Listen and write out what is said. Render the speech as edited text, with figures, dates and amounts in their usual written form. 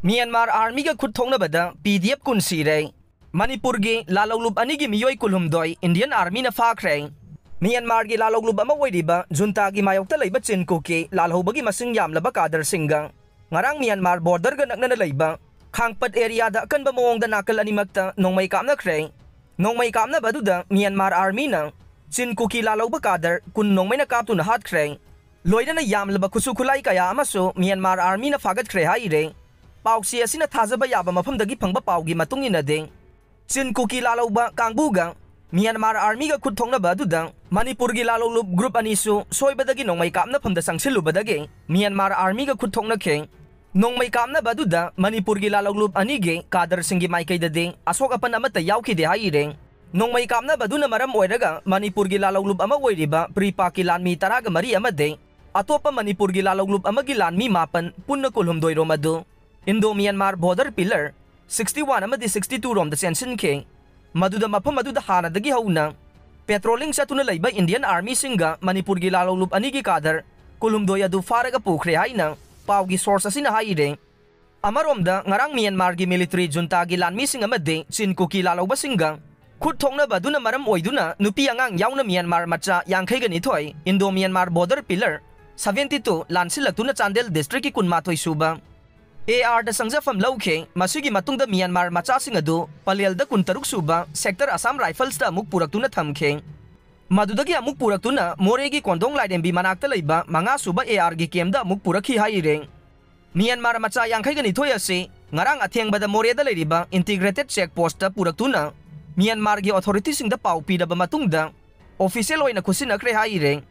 Myanmar Army ga khut thongna bada PDF kun sire Manipur gi lalawlub ani gi miyoi kulhumdoi Indian Army na fakhre Myanmar gi lalawlub ama oiriba junta gi mayokta leiba chinku ki lalhobagi masing yamlaba kader singa ngarang Myanmar border ga nakna leiba khangpat area da kanba mawong da nakal animakta nongmai kamna khre nongmai kamna baduda Myanmar Army na chinku ki lalawba kader kun nongmai na kaptu na hat khre loidana yamlaba khusukhulai kaya amaso Myanmar Army na fagat khre haire Pauksi asina thazaba yaba mafamdagi phangba paugi matung inade chinku ki lalawba kangbuga Myanmar Army ga khut thongna baduda Manipur gi lalawlub group anisu soibadagi nongmai kapna phamda sangsilubadagi Myanmar Army ga khut thongna khe nongmai kapna baduda Manipur gi lalawlub ani ge kadar singi maikai dade asok apan amata yauki de haire nongmai kapna baduna maram oiraga Manipur gi lalawlub ama oiriba pripaki lanmi taraga mari amade atopa Manipur gi lalawlub amagi lanmi mapan punna kulhumdoi romadu Indo-Myanmar border pillar 61 amadi 62 rom da sensin ke maduda mafam maduda hanadagi hauna patrolling satuna leiba Indian Army singa Manipur gi lalawlub ani gi kadar kulumdoi adu faraga pukre haina paugi source asina haire amaromda ngarang Myanmar gi military junta gi lanmi singa amade chinku ki lalawba singa khut thongna baduna maram oiduna nupi angang yauna Myanmar macha yangkhai gani thoi Indo-Myanmar border pillar 72 lansilaktuna Chandel district ki kunmathoi suba AR da sangjafam lauke masigi matungda Myanmar machasing adu palelda kuntaruk suba sector Assam Rifles da amuk puraktuna thamke madudagi amuk puraktuna moregi kondong laidembi manakta leiba manga suba AR gi kemda amuk purakhi haire Myanmar macha yangkhai gani thoyase ngarang athengbada moreda leiriba integrated checkpost da puraktuna Myanmar gi authority singda pau pidaba matungda official oina khusinakre haire